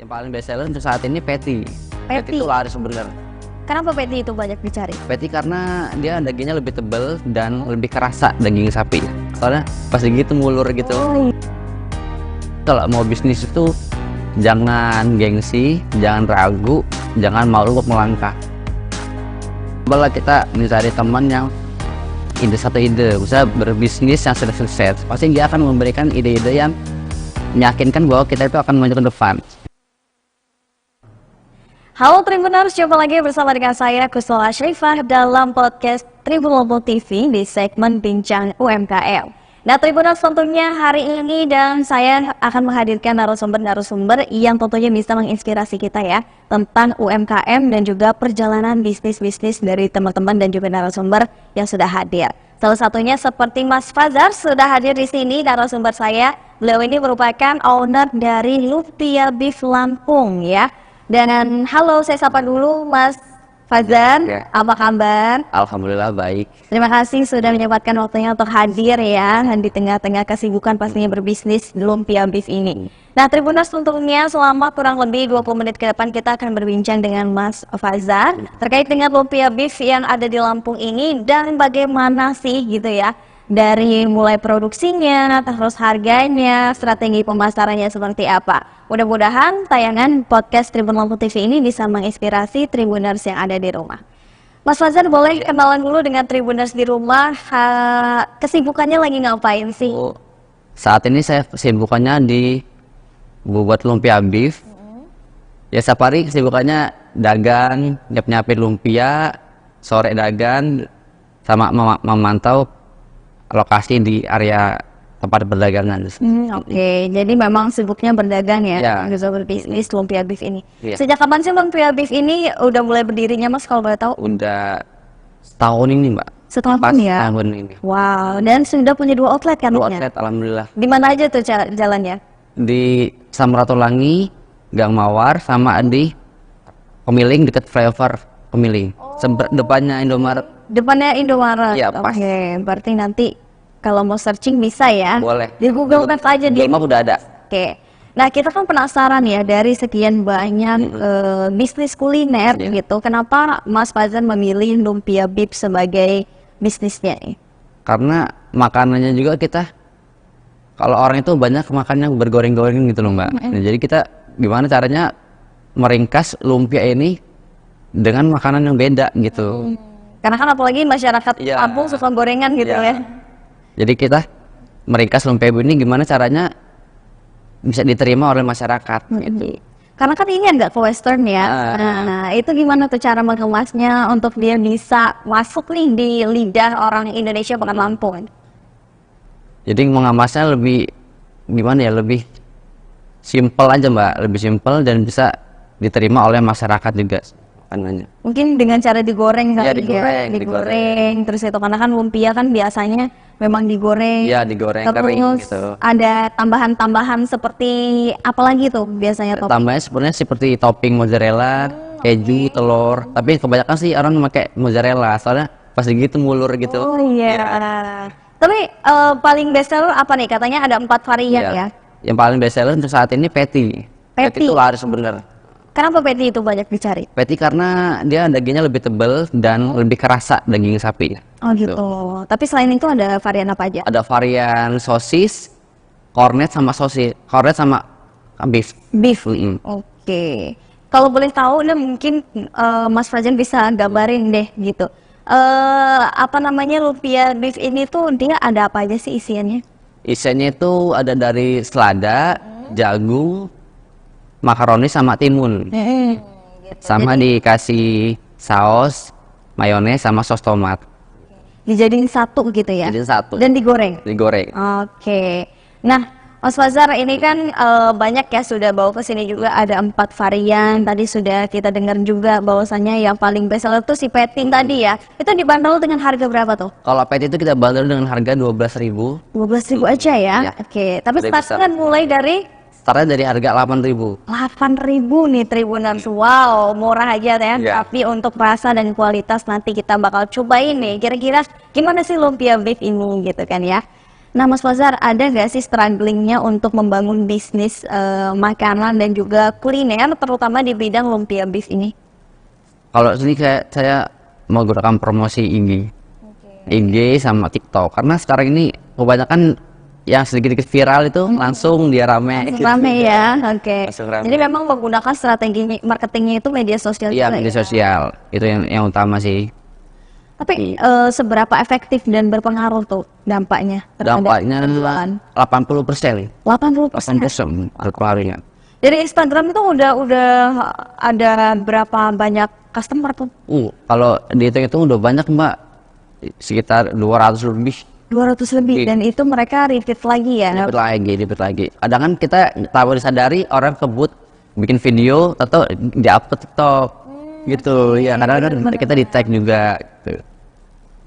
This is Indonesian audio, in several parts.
Yang paling best seller untuk saat ini patty. Patty itu laris sebenarnya. Kenapa patty itu banyak dicari? Patty karena dia dagingnya lebih tebal dan lebih kerasa daging sapi. Soalnya pas digigit mulur gitu. Kalau mau bisnis itu jangan gengsi, jangan ragu, jangan malu untuk melangkah. Cobalah kita mencari teman yang satu ide, bisa berbisnis yang sudah sukses. Pasti dia akan memberikan ide-ide yang meyakinkan bahwa kita itu akan maju ke depan. Halo Tribuners, jumpa lagi bersama dengan saya Kusnul Ashrifah dalam podcast Tribun Lombok TV di segmen Bincang UMKM. Nah Tribuners, tentunya hari ini dan saya akan menghadirkan narasumber-narasumber yang tentunya bisa menginspirasi kita ya tentang UMKM dan juga perjalanan bisnis-bisnis dari teman-teman dan juga narasumber yang sudah hadir. Salah satunya seperti Mas Fazar sudah hadir di sini, narasumber saya. Beliau ini merupakan owner dari Lumpia Beef Lampung ya. Dan halo, saya sapa dulu Mas Fazar, Ya. apa kabar? Alhamdulillah baik. Terima kasih sudah menyempatkan waktunya untuk hadir ya di tengah-tengah kesibukan pastinya berbisnis Lumpia Beef ini. Nah Tribuners, tentunya selama kurang lebih 20 menit ke depan kita akan berbincang dengan Mas Fazar terkait dengan Lumpia Beef yang ada di Lampung ini dan bagaimana sih gitu ya, dari mulai produksinya, terus harganya, strategi pemasarannya seperti apa. Mudah-mudahan tayangan podcast Tribun Lampung TV ini bisa menginspirasi Tribuners yang ada di rumah. Mas Fazar, boleh kenalan dulu dengan Tribuners di rumah, kesibukannya lagi ngapain sih? Saat ini saya kesibukannya di buat lumpia beef. Ya setiap hari kesibukannya dagang, nyiapin lumpia, sore dagang, sama memantau lokasi di area tempat berdagangan. Oke, jadi memang sibuknya berdagang ya, Ya. bisa berbisnis Lumpia Beef ini. Iya. Sejak kapan sih Lumpia Beef ini udah mulai berdirinya Mas, kalau boleh tahu? Udah setahun ini Mbak. Setahun Pas ya? tahun ini. Wow, dan sudah punya 2 outlet kan? Dua ya? outlet alhamdulillah. Di mana aja tuh jalannya? Di Samratulangi, Gang Mawar, sama di Pemiling dekat flyover Pemiling. Depannya Indomaret. Depannya Indomaret. Iya, pas. Oke, berarti nanti kalau mau searching bisa ya? Boleh. Di Google Maps aja di. Google Maps udah ada. Oke. Nah, kita kan penasaran ya dari sekian banyak bisnis kuliner Iya. gitu. Kenapa Mas Fazar memilih Lumpia Beef sebagai bisnisnya nih? Karena makanannya juga kita, kalau orang itu banyak makannya bergoreng-goreng gitu loh Mbak. Nah, jadi kita gimana caranya meringkas lumpia ini dengan makanan yang beda gitu. Karena kan apalagi masyarakat Iya. Lampung suka gorengan gitu Iya. ya. Jadi kita meringkas lumpia ini gimana caranya bisa diterima oleh masyarakat gitu. Karena kan ini nggak ke western ya. Nah, itu gimana tuh cara mengemasnya untuk dia bisa masuk nih di lidah orang Indonesia bukan Lampung? Jadi mengemasnya lebih gimana ya, lebih simple aja Mbak, lebih simple dan bisa diterima oleh masyarakat juga makanannya. Mungkin dengan cara digoreng Iya, kali ya. digoreng. Digoreng. Terus itu karena kan lumpia kan biasanya memang digoreng. Iya, digoreng kering Terus gitu. ada tambahan-tambahan seperti apa lagi tuh biasanya topping? Tambahnya sebenarnya seperti topping mozzarella, keju, telur. Tapi kebanyakan sih orang pakai mozzarella, soalnya pas digigit mulur gitu. Oh iya. Tapi paling best seller apa nih? Katanya ada 4 varian Iya. ya. Yang paling best seller untuk saat ini patty. Patty. Patty itu laris sebenarnya. Kenapa patty itu banyak dicari? Patty karena dia dagingnya lebih tebal dan lebih kerasa daging sapi. Oh gitu. Tapi selain itu ada varian apa aja? Ada varian sosis, cornet sama sosis, cornet sama beef. Beef. Mm-mm. Oke. Kalau boleh tahu, nah mungkin Mas Fajan bisa gambarin deh gitu. Apa namanya lumpia beef ini tuh dia ada apa aja sih isiannya? Isiannya itu ada dari selada, jagung, makaroni sama timun. Sama dikasih saus, mayones sama sos tomat. Dijadiin satu gitu ya? Jadi satu. Dan digoreng? Digoreng. Oke. Nah, Mas Fazar ini kan banyak ya sudah bawa ke sini juga ada 4 varian. Tadi sudah kita dengar juga bahwasannya yang paling best seller tuh si patty tadi ya. Itu dibanderol dengan harga berapa tuh? Kalau patty itu kita bandrol dengan harga 12.000. 12.000 aja ya? Ya. Oke. Tapi Lebih startnya kan mulai dari Startnya dari harga 8.000. 8.000 nih Tribuners. Wow, murah aja ya. Iya. Tapi untuk rasa dan kualitas nanti kita bakal cobain nih. Kira-kira gimana sih lumpia beef ini gitu kan ya. Nah, Mas Fauzar, ada nggak sih strugglingnya untuk membangun bisnis makanan dan juga kuliner, terutama di bidang lumpia beef ini? Kalau sini saya mau gunakan promosi IG sama TikTok, karena sekarang ini kebanyakan yang sedikit-sedikit viral itu langsung dia rame. Langsung rame ya, oke. Langsung rame. Jadi memang menggunakan strategi marketingnya itu media sosial Iya, juga media ya? sosial itu yang utama sih. Tapi seberapa efektif dan berpengaruh tuh dampaknya terhadap Dampaknya penjualan? 80%. 80%. 80% berpengaruhnya. Dari Instagram itu udah ada berapa banyak customer tuh? Kalau dihitung-hitung udah banyak Mbak, sekitar 200 lebih. 200 lebih, dan itu mereka repeat lagi ya? Repeat lagi. Kadang kan kita tahu disadari orang kebut bikin video atau di-upload TikTok gitu. Ya kadang kan kita di tag juga. Gitu.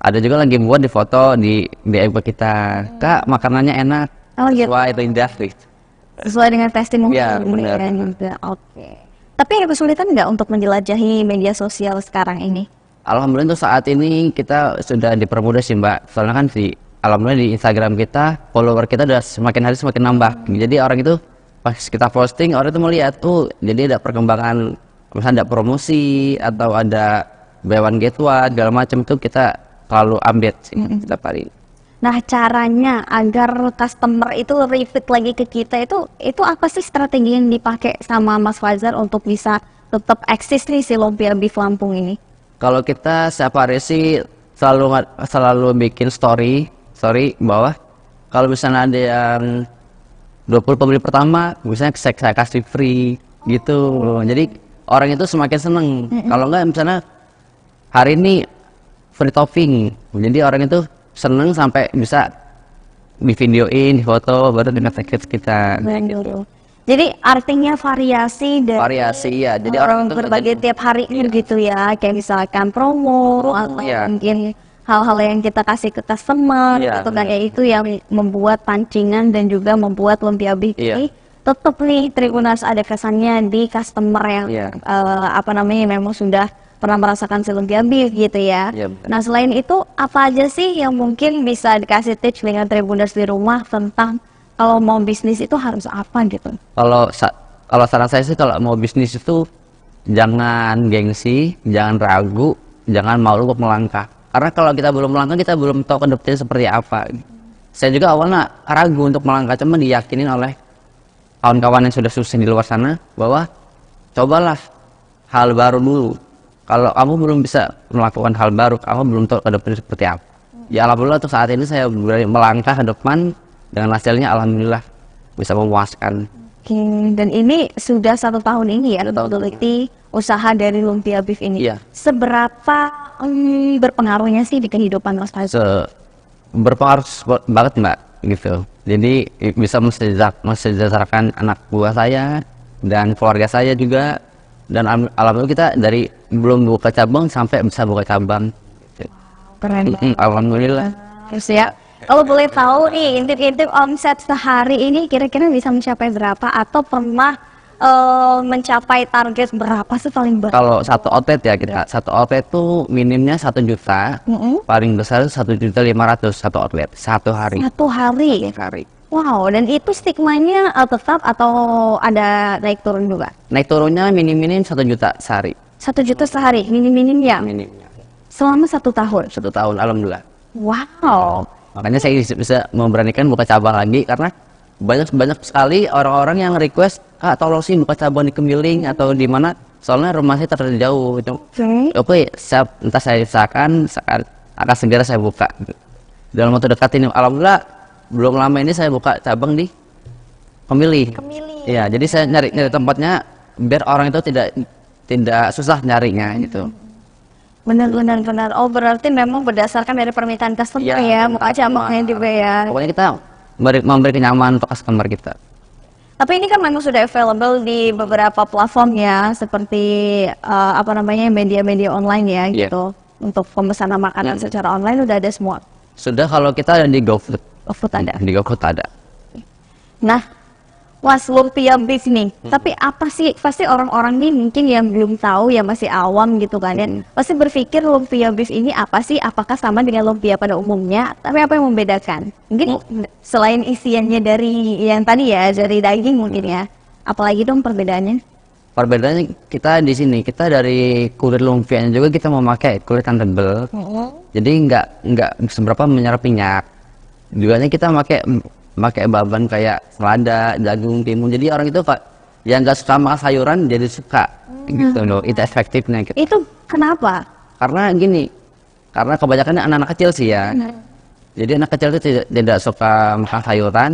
Ada juga lagi buat di foto di DM kita, Kak makanannya enak, Oh gitu. sesuai lidah gitu. Sesuai dengan testimoni Iya, benar. juga. Oke. Tapi ada kesulitan nggak untuk menjelajahi media sosial sekarang ini? Alhamdulillah untuk saat ini kita sudah dipermudah sih Mbak. Soalnya kan alhamdulillah di Instagram kita follower kita udah semakin hari semakin nambah. Jadi orang itu pas kita posting orang itu melihat, jadi ada perkembangan, misalnya ada promosi atau ada buy one get one segala macam itu kita selalu update sih setiap hari. Nah, caranya agar customer itu repeat lagi ke kita itu apa sih strategi yang dipakai sama Mas Fauzar untuk bisa tetap eksis nih si lumpia beef Lampung ini? Kalau kita setiap hari sih selalu bikin story bawah. Kalau misalnya ada yang 20 pembeli pertama, misalnya saya kasih free gitu. Jadi orang itu semakin seneng. Kalau enggak misalnya hari ini free topping, jadi orang itu seneng sampai bisa di videoin, di foto, baru dengan tag kita. Jadi artinya variasi dan Ya. Jadi orang itu berbagai tiap hari gitu ya, kayak misalkan promo atau Iya. mungkin hal-hal yang kita kasih ke customer Iya, gitu kan, ya itu yang membuat pancingan dan juga membuat lumpia beef ini tetap nih Tribuners ada kesannya di customer yang memang sudah pernah merasakan si lumpia beef gitu ya. Iya, Nah, selain itu apa aja sih yang mungkin bisa dikasih tips dengan Tribuners di rumah tentang kalau mau bisnis itu harus apa gitu? Kalau saran saya sih kalau mau bisnis itu jangan gengsi, jangan ragu, jangan malu untuk melangkah. Karena kalau kita belum melangkah, kita belum tahu ke depannya seperti apa. Saya juga awalnya ragu untuk melangkah, cuma diyakinin oleh kawan-kawan yang sudah sukses di luar sana bahwa cobalah hal baru dulu. Kalau kamu belum bisa melakukan hal baru, kamu belum tahu ke depannya seperti apa. Ya alhamdulillah untuk saat ini saya berani melangkah ke depan dengan hasilnya alhamdulillah bisa memuaskan. Oke, dan ini sudah 1 tahun ini ya, meneliti usaha dari lumpia beef ini. Iya. Seberapa berpengaruhnya sih di kehidupan Mas Fauzar? Berpengaruh banget Mbak gitu. Jadi bisa mensejahterakan anak buah saya dan keluarga saya juga, dan alhamdulillah kita dari belum buka cabang sampai bisa buka cabang. Keren banget. Alhamdulillah. Ya. Kalau boleh tahu nih, intip-intip omset sehari ini kira-kira bisa mencapai berapa atau pernah mencapai target berapa sih paling besar? Kalau satu outlet ya satu outlet tuh minimnya 1 juta, paling besar 1.500.000 satu outlet satu hari. Satu hari. Wow, dan itu stigmanya tetap atau ada naik turun juga? Naik turunnya minim 1 juta sehari. 1 juta sehari, minim ya? Minimnya. Selama 1 tahun? 1 tahun, alhamdulillah. Wow. Makanya saya bisa memberanikan buka cabang lagi karena banyak sekali orang-orang yang request, Kak tolong sih buka cabang di Kemiling atau di mana, soalnya rumah saya terlalu jauh. Oke, entah saya usahakan akan segera saya buka dalam waktu dekat ini. Alhamdulillah belum lama ini saya buka cabang di Kemiling. Ya, jadi saya nyari tempatnya biar orang itu tidak susah nyarinya gitu. Benar. Oh, berarti memang berdasarkan dari permintaan customer ya, buka cabangnya juga ya. Pokoknya kita memberi kenyamanan untuk customer kita. Tapi ini kan memang sudah available di beberapa platform ya, seperti media-media online ya gitu. Untuk pemesanan makanan secara online udah ada semua. Sudah, kalau kita ada di GoFood. GoFood ada. Di GoFood ada. Nah, Mas, lumpia beef nih. Tapi apa sih, pasti orang-orang nih mungkin yang belum tahu, yang masih awam gitu kan ya. Pasti berpikir lumpia beef ini apa sih? Apakah sama dengan lumpia pada umumnya? Tapi apa yang membedakan? Mungkin selain isiannya dari yang tadi ya, dari daging mungkin ya. Apalagi dong perbedaannya? Perbedaannya kita di sini, kita dari kulit lumpianya juga kita memakai kulit yang tebel. Jadi nggak seberapa menyerap minyak. Juga kita pakai bahan kayak selada, jagung, timun. Jadi orang itu yang nggak suka makan sayuran jadi suka gitu loh. Itu efektifnya gitu. Itu kenapa? Karena gini, karena kebanyakan anak-anak kecil sih ya. Jadi anak kecil itu tidak suka makan sayuran.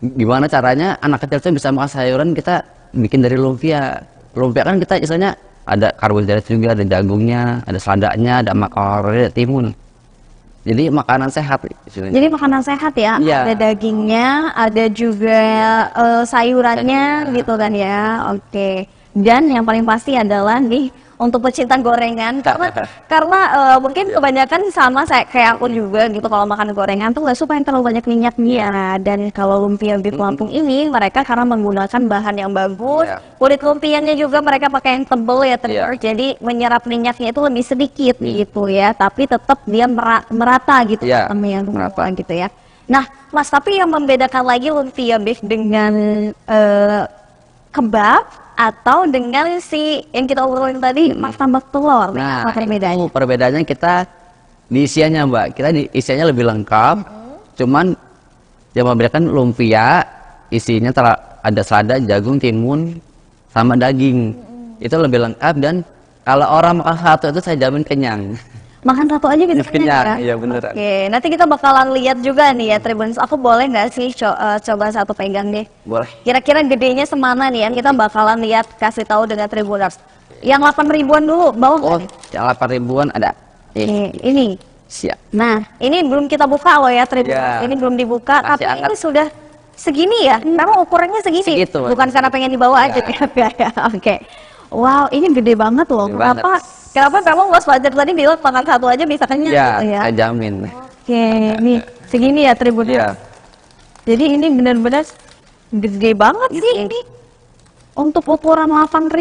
Gimana caranya anak kecil itu bisa makan sayuran? Kita bikin dari lumpia. Lumpia kan kita misalnya ada karbohidrat juga, ada jagungnya, ada seladanya, ada makaroni, ada timun. Jadi makanan sehat. Jadi makanan sehat ya, Iya. ada dagingnya, ada juga sayurannya gitu kan ya. Oke. Dan yang paling pasti adalah nih untuk pecinta gorengan, karena mungkin kebanyakan sama kayak aku juga gitu, kalau makan gorengan tuh nggak suka yang terlalu banyak minyaknya. Dan kalau lumpia beef Lampung ini mereka karena menggunakan bahan yang bagus, kulit lumpianya juga mereka pakai yang tebel ya, jadi menyerap minyaknya itu lebih sedikit gitu ya, tapi tetap dia merata gitu sama yang merata gitu ya. Nah Mas, tapi yang membedakan lagi lumpia beef dengan kebab atau dengan si yang kita obrolin tadi, martabak telur. Nah, apa perbedaannya? Perbedaannya kita di isiannya Mbak, kita di isiannya lebih lengkap. Cuman yang membedakan lumpia isinya ada selada, jagung, timun, sama daging. Itu lebih lengkap, dan kalau orang makan satu itu saya jamin kenyang. Makan satu aja gitu kenyang, ya? iya beneran. Oke, nanti kita bakalan lihat juga nih ya Tribuners. Aku boleh nggak sih coba satu pegang deh? Boleh. Kira-kira gedenya semana nih ya? Kita bakalan lihat, kasih tahu dengan Tribuners. Yang 8 ribuan dulu, bawah. Oh, yang 8 ribuan ada. Ini. Siap. Nah, ini belum kita buka loh ya Tribuners. Ini belum dibuka, tapi ini sudah segini ya? Memang ukurannya segini? Segitu. Bukan karena pengen dibawa aja ya? Oke. Wow, ini gede banget loh. Kenapa kamu Mas Fajar tadi bilang makan satu aja bisa kenyang gitu ya? Saya jamin. Oke, nih segini ya Tribuners. Jadi ini benar-benar gede banget sih ini. Untuk ukuran 8.000.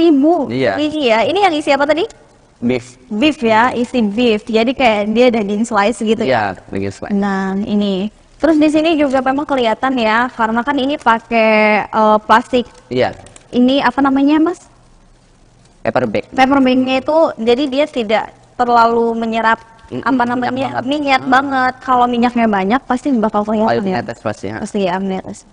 Ini ya. Ini yang isi apa tadi? Beef. Beef ya, isi beef. Jadi kayak dia daging slice gitu ya. Iya, daging slice. Nah, ini. Terus di sini juga memang kelihatan ya, karena kan ini pakai plastik. Iya. Ini apa namanya, Mas? Paper bag. Paper bagnya itu jadi dia tidak terlalu menyerap minyak banget. Kalau minyaknya banyak pasti bakal kelihatan ya. Pasti ya, netes.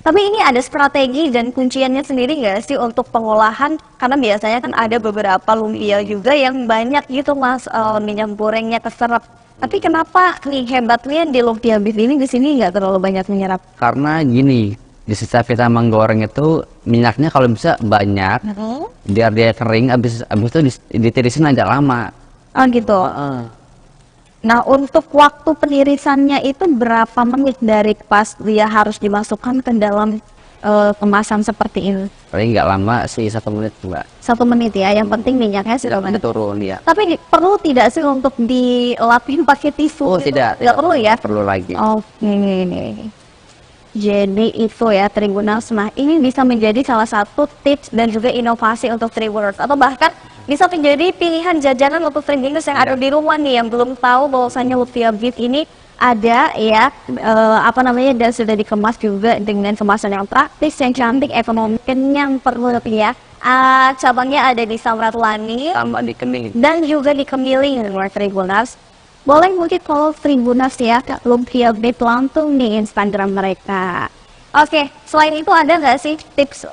Tapi ini ada strategi dan kunciannya sendiri nggak sih untuk pengolahan? Karena biasanya kan ada beberapa lumpia juga yang banyak gitu Mas, minyak gorengnya keserap. Tapi kenapa nih hebatnya di lumpia beef ini di sini nggak terlalu banyak menyerap? Karena gini, di setiap kita menggoreng itu minyaknya kalau bisa banyak, biar dia kering, abis itu ditirisin agak lama. Oh gitu. Nah untuk waktu penirisannya itu berapa menit dari pas dia harus dimasukkan ke dalam kemasan seperti ini? Paling nggak lama sih, 1 menit Mbak. 1 menit ya, yang penting minyaknya sudah turun ya. Tapi perlu tidak sih untuk dilapin pakai tisu? Oh gitu? tidak perlu ya? Perlu lagi. Oke. Jadi itu ya Tribuners. Nah ini bisa menjadi salah satu tips dan juga inovasi untuk Tribuners, atau bahkan bisa menjadi pilihan jajanan untuk Tribuners yang ada di rumah nih yang belum tahu bahwasanya lumpia beef ini ada ya, dan sudah dikemas juga dengan kemasan yang praktis, yang cantik, ekonomi, kenyang, perlu ya. Cabangnya ada di Samratulangi, tambah di Kening, dan juga di Kemiling, Tribuners. Boleh mungkin follow Tribuners ya, lumpia beef Lampung di Instagram mereka. Oke, selain itu ada nggak sih tips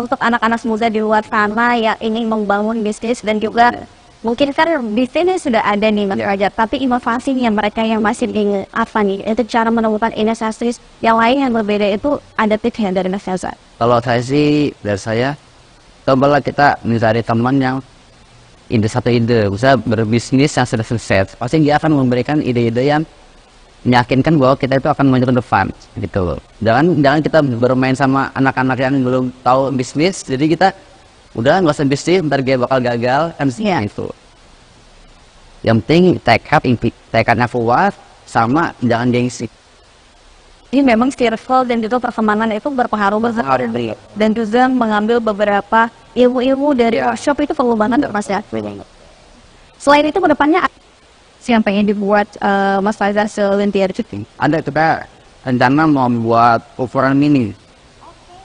untuk anak-anak muda di luar sana yang ingin membangun bisnis, dan juga mungkin kan bisnisnya sudah ada nih Mas Fajar, tapi inovasinya mereka yang masih ingin apa nih, itu cara menemukan inovasi yang lain yang berbeda, itu ada tipsnya dari Mas Fajar? Kalau dari saya, cobalah kita mencari teman yang satu ide, bisa berbisnis yang sudah sukses, pasti dia akan memberikan ide-ide yang meyakinkan bahwa kita itu akan maju ke depan gitu. Jangan kita bermain sama anak-anak yang belum tahu bisnis, jadi kita udah nggak usah bisnis, ntar dia bakal gagal kan itu. Yang penting tekadnya kuat, sama jangan gengsi. Jadi memang circle dan juga pertemanan itu berpengaruh besar dan juga mengambil beberapa ilmu-ilmu dari workshop itu perlu banget Mas ya. Selain itu kedepannya siapa yang dibuat Mas Faizal selentir itu? Ada kita rencana mau buat ukuran mini.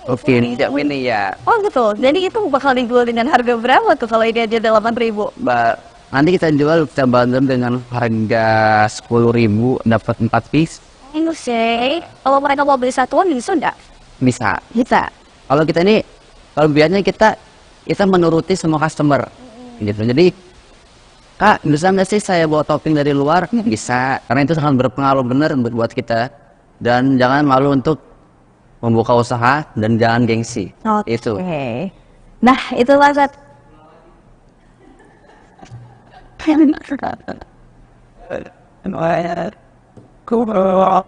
Oke, ini ya. Oh gitu, jadi itu bakal dijual dengan harga berapa tuh kalau ini aja 8.000? Nanti kita jual, kita bundle dengan harga 10.000 dapat 4 piece. Ini sih, kalau mereka mau beli satuan bisa enggak? Bisa. Bisa. Kalau kita ini, kalau biasanya kita menuruti semua customer, gitu. Jadi, Kak, bisa nggak sih saya bawa topping dari luar? Bisa, karena itu sangat berpengaruh benar buat kita. Dan jangan malu untuk membuka usaha dan jangan gengsi. Itu. Nah, itulah Zat.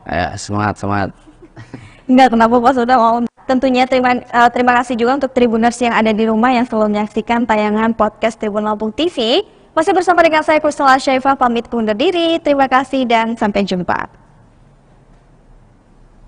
Ya, semangat. Enggak, kenapa Pak sudah mau. Tentunya terima kasih juga untuk Tribuners yang ada di rumah yang selalu menyaksikan tayangan podcast Tribun Lampung TV. Masih bersama dengan saya Kusnala Syaifah, pamit undur diri. Terima kasih dan sampai jumpa.